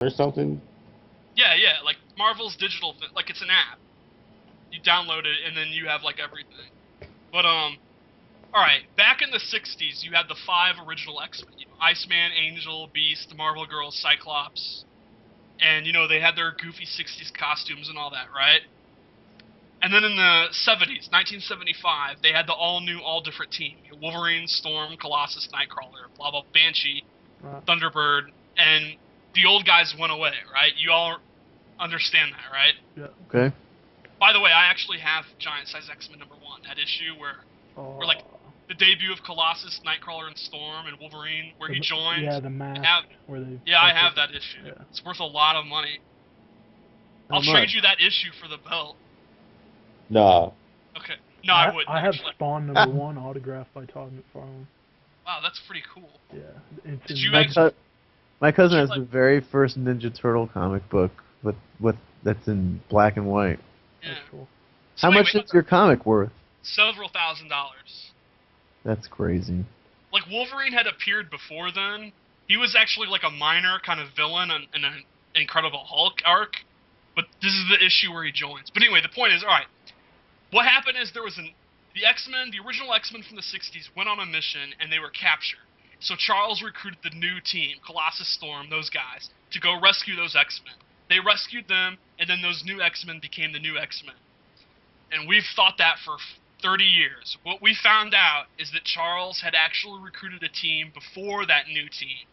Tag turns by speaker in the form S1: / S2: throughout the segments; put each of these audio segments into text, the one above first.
S1: or something.
S2: Yeah, like Marvel's digital, like it's an app. You download it and then you have like everything. But all right, back in the '60s, you had the 5 original X-Men: Iceman, Angel, Beast, Marvel Girls, Cyclops, and they had their goofy '60s costumes and all that, right? And then in the '70s, 1975, they had the all-new, all-different team: Wolverine, Storm, Colossus, Nightcrawler, blah blah, Banshee, Thunderbird, and the old guys went away, right? You all understand that, right?
S3: Yeah.
S4: Okay.
S2: By the way, I actually have Giant Size X-Men #1, that issue where like the debut of Colossus, Nightcrawler, and Storm, and Wolverine, where he joins.
S3: Yeah, the mask.
S2: I have that issue. Yeah. It's worth a lot of money. I'll trade you that issue for the belt.
S1: Nah.
S2: Okay. No, I wouldn't.
S3: I have Spawn #1 autographed by Todd McFarlane.
S2: Wow, that's pretty cool.
S3: Yeah.
S2: Did you
S4: my cousin has the very first Ninja Turtle comic book with that's in black and white.
S2: Yeah.
S3: That's cool.
S4: How much is your comic worth?
S2: Several $1,000s.
S4: That's crazy.
S2: Like, Wolverine had appeared before then. He was actually like a minor kind of villain in an Incredible Hulk arc, but this is the issue where he joins. But anyway, the point is, alright, what happened is the original X-Men from the '60s went on a mission, and they were captured. So Charles recruited the new team, Colossus, Storm, those guys, to go rescue those X-Men. They rescued them, and then those new X-Men became the new X-Men. And we've thought that for 30 years. What we found out is that Charles had actually recruited a team before that new team.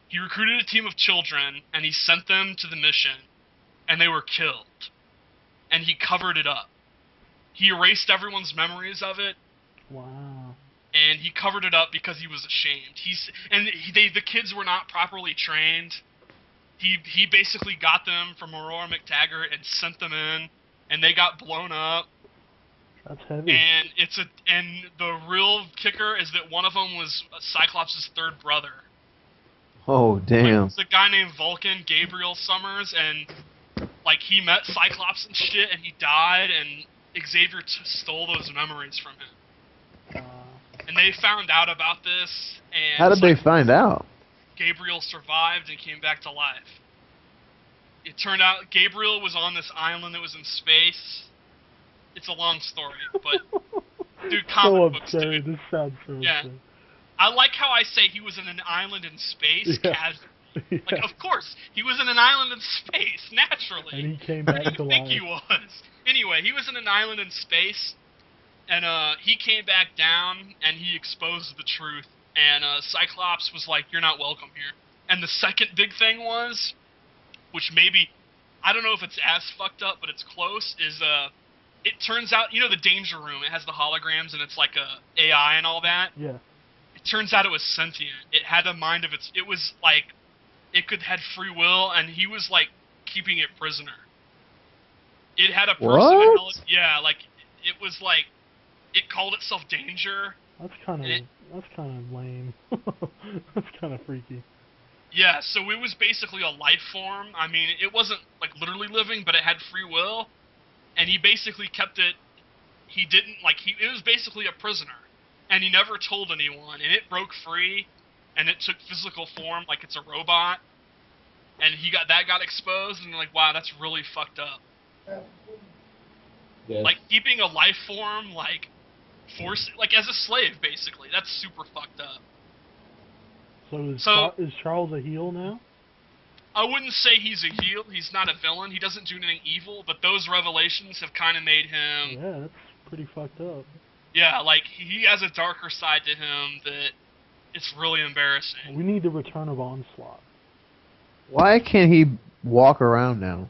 S2: He recruited a team of children, and he sent them to the mission, and they were killed. And he covered it up. He erased everyone's memories of it.
S3: Wow.
S2: And he covered it up because he was ashamed. The kids were not properly trained. He basically got them from Aurora McTaggart and sent them in, and they got blown up.
S3: That's heavy.
S2: And the real kicker is that one of them was Cyclops' third brother.
S4: Oh, damn.
S2: It's a guy named Vulcan, Gabriel Summers, and like he met Cyclops and shit, and he died, and Xavier stole those memories from him. And they found out about this, and
S4: how did they find out?
S2: Gabriel survived and came back to life. It turned out Gabriel was on this island that was in space. It's a long story, but dude, comic books, dude.
S3: This sounds so
S2: absurd. I like how I say he was in an island in space, casually. Like, of course, he was in an island in space, naturally.
S3: And he came back to life.
S2: I think he was. Anyway, he was in an island in space, and he came back down, and he exposed the truth. And Cyclops was like, "You're not welcome here." And the second big thing was, which maybe, I don't know if it's as fucked up, but it's close, is it turns out, the Danger Room, it has the holograms, and it's like a AI and all that.
S3: Yeah.
S2: It turns out it was sentient. It had a mind of its... It was like... It had free will, and he was like keeping it prisoner. It had a personality.
S4: What?
S2: Yeah, like it was like it called itself Danger.
S3: That's kind of lame. That's kind of freaky.
S2: Yeah, so it was basically a life form. I mean, it wasn't like literally living, but it had free will, and he basically kept it. He didn't it was basically a prisoner, and he never told anyone, and it broke free, and it took physical form like it's a robot, and that got exposed, and like, wow, that's really fucked up.
S1: Yes.
S2: Like keeping a life form, like like as a slave, basically. That's super fucked up.
S3: So is Charles a heel now?
S2: I wouldn't say he's a heel. He's not a villain. He doesn't do anything evil, but those revelations have kind of made him...
S3: Yeah, that's pretty fucked up.
S2: Yeah, like, he has a darker side to him that it's really embarrassing.
S3: We need the return of Onslaught.
S4: Why can't he walk around now?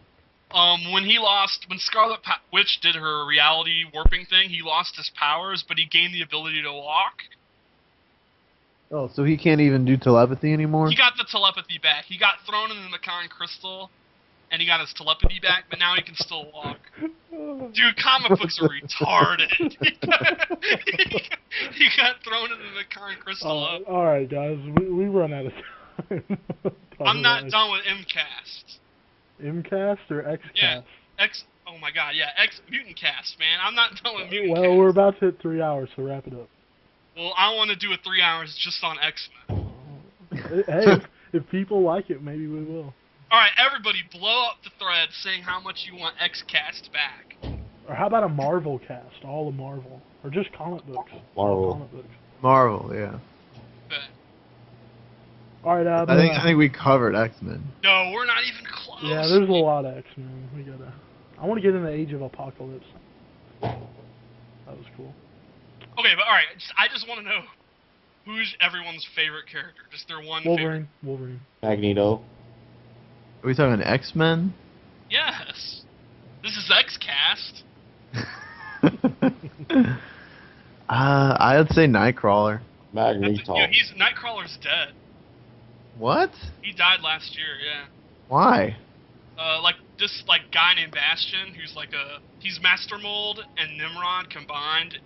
S2: When Scarlet Witch did her reality warping thing, he lost his powers, but he gained the ability to walk.
S4: Oh, so he can't even do telepathy anymore?
S2: He got the telepathy back. He got thrown in the Macan crystal, and he got his telepathy back, but now he can still walk. Dude, comic books are retarded. He got thrown in the Macan crystal.
S3: Alright, guys, we run out of time.
S2: I'm not done with MCAST.
S3: MCAST or XCAST?
S2: Yeah, oh my god, yeah, Mutant Cast, man. I'm not done with Mutant Cast.
S3: Well, we're about to hit 3 hours, so wrap it up.
S2: Well, I want to do 3 hours just on X-Men.
S3: Hey, if people like it, maybe we will.
S2: Alright, everybody blow up the thread saying how much you want X-Cast back.
S3: Or how about a Marvel cast? All of Marvel. Or just comic books.
S1: Marvel.
S3: All comic books.
S4: Marvel, yeah.
S2: But,
S3: Alright,
S4: I think we covered X-Men.
S2: no, we're not even close.
S3: yeah, there's a lot of X-Men. I want to get in the Age of Apocalypse. That was cool.
S2: Okay, but alright, I just want to know who's everyone's favorite character. Just their one favorite.
S3: Wolverine.
S1: Magneto.
S4: Are we talking X-Men?
S2: Yes. This is X-Cast.
S4: I'd say Nightcrawler.
S1: Magneto.
S2: Nightcrawler's dead.
S4: What?
S2: He died last year, yeah.
S4: Why?
S2: This guy named Bastion, who's he's Master Mold and Nimrod combined.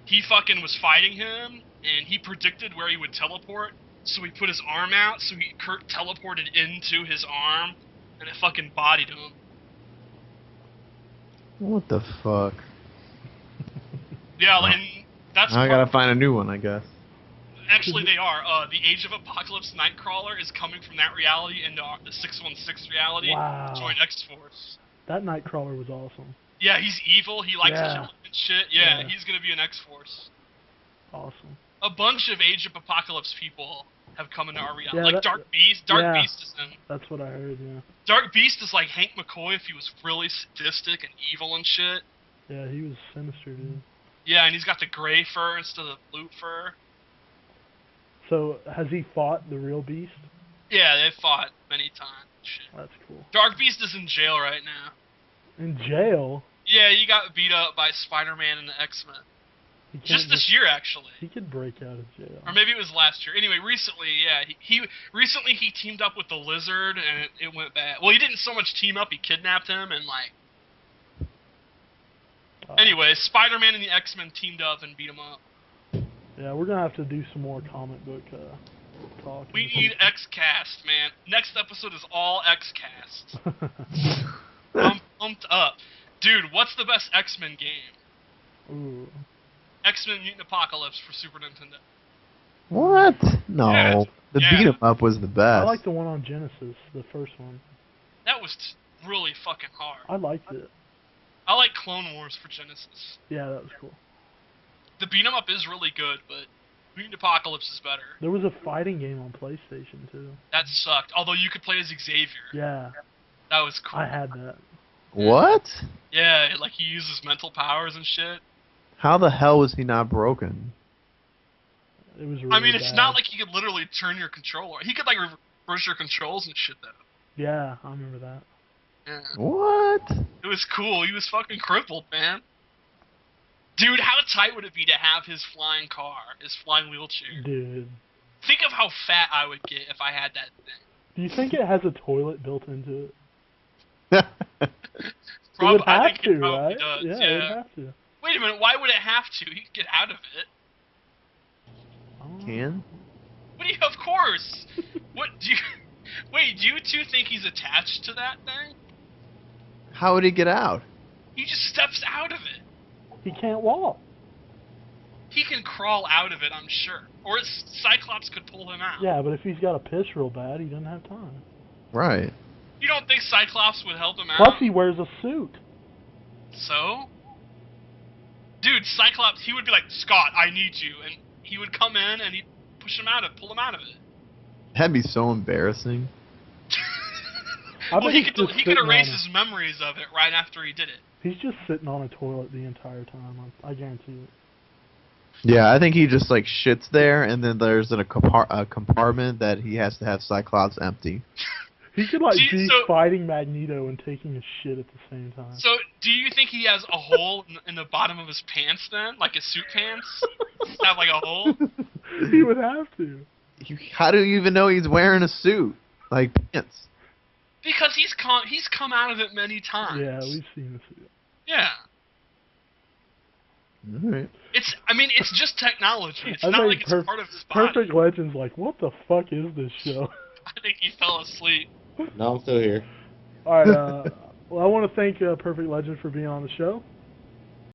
S2: He fucking was fighting him, and he predicted where he would teleport, so he put his arm out, so Kurt teleported into his arm, and it fucking bodied him.
S4: What the fuck?
S2: Yeah, and that's
S4: I gotta find a new one, I guess.
S2: actually they are. The Age of Apocalypse Nightcrawler is coming from that reality into the 616 reality.
S3: Wow.
S2: Join X-Force.
S3: That Nightcrawler was awesome.
S2: Yeah, he's evil. He likes killing and shit. Yeah,
S3: Yeah.
S2: he's gonna be an X-Force.
S3: Awesome.
S2: A bunch of Age of Apocalypse people have come into our reality.
S3: Yeah,
S2: Dark Beast. Dark
S3: yeah.
S2: Beast is in.
S3: That's what I heard, yeah.
S2: Dark Beast is like Hank McCoy if he was really sadistic and evil and shit.
S3: Yeah, he was sinister, dude.
S2: Yeah, and he's got the gray fur instead of the blue fur.
S3: So, has he fought the real Beast?
S2: Yeah, they fought many times. Shit.
S3: That's cool.
S2: Dark Beast is in jail right now.
S3: In jail?
S2: Yeah, he got beat up by Spider-Man and the X-Men.
S3: He can't
S2: Just this year, actually.
S3: He could break out of jail.
S2: Or maybe it was last year. Anyway, recently, yeah, recently he teamed up with the Lizard, and it went bad. Well, he didn't so much team up; he kidnapped him, and Anyway, Spider-Man and the X-Men teamed up and beat him up.
S3: Yeah, we're gonna have to do some more comic book talk.
S2: We need X-Cast, man. Next episode is all X-Cast. I'm pumped up, dude. What's the best X-Men game?
S3: Ooh.
S2: X-Men Mutant Apocalypse for Super Nintendo.
S4: What? No.
S2: Yeah.
S4: The
S2: Yeah.
S4: beat 'em up was the best.
S3: I like the one on Genesis, the first one.
S2: That was really fucking hard.
S3: I liked it.
S2: I like Clone Wars for Genesis.
S3: Yeah, that was cool.
S2: The beat 'em up is really good, but Mutant Apocalypse is better.
S3: There was a fighting game on PlayStation too.
S2: That sucked. Although you could play as Xavier.
S3: Yeah,
S2: That was cool.
S3: I had that.
S4: What?
S2: Yeah, he uses mental powers and shit.
S4: How the hell was he not broken?
S3: It was really
S2: I mean, it's
S3: bad.
S2: not like he could literally turn your controller. He could reverse your controls and shit though.
S3: Yeah, I remember that.
S2: Yeah.
S4: What?
S2: It was cool. He was fucking crippled, man. Dude, how tight would it be to have his flying car, his flying wheelchair?
S3: Dude.
S2: Think of how fat I would get if I had that thing.
S3: Do you think it has a toilet built into it?
S4: Can?
S3: It would
S2: I
S3: have
S2: think
S3: to,
S2: it probably
S3: right?
S2: does.
S3: Yeah, it would have to.
S2: Wait a minute, why would it have to? He could get out of it. What do you? Of course. What do you? Wait, do you two think he's attached to that thing?
S4: How would he get out?
S2: He just steps out of it.
S3: He can't walk.
S2: He can crawl out of it, I'm sure. Or Cyclops could pull him out.
S3: Yeah, but if he's got to piss real bad, he doesn't have time.
S4: Right.
S2: You don't think Cyclops would help him out?
S3: Plus, he wears a suit.
S2: So? Dude, Cyclops, he would be like, Scott, I need you. And he would come in and he'd pull him out of it.
S4: That'd be so embarrassing.
S2: Well, he
S3: he's
S2: could
S3: just sitting
S2: erase
S3: on
S2: his memories of it right after he did it.
S3: He's just sitting on a toilet the entire time. I guarantee it.
S4: Yeah, I think he just shits there, and then there's a compartment that he has to have Cyclops empty.
S3: He could be fighting Magneto and taking a shit at the same time.
S2: So, do you think he has a hole in the bottom of his pants then? Like his suit pants? Have a hole?
S3: He would have to.
S4: How do you even know he's wearing a suit? Like pants.
S2: Because he's come out of it many times.
S3: Yeah, we've seen the suit.
S2: Yeah.
S4: Alright.
S2: It's just technology. It's
S3: I
S2: not
S3: think
S2: like it's part of his body.
S3: Perfect Legend's like, what the fuck is this show?
S2: I think he fell asleep.
S1: No, I'm still here.
S3: Alright, well, I want to thank Perfect Legend for being on the show.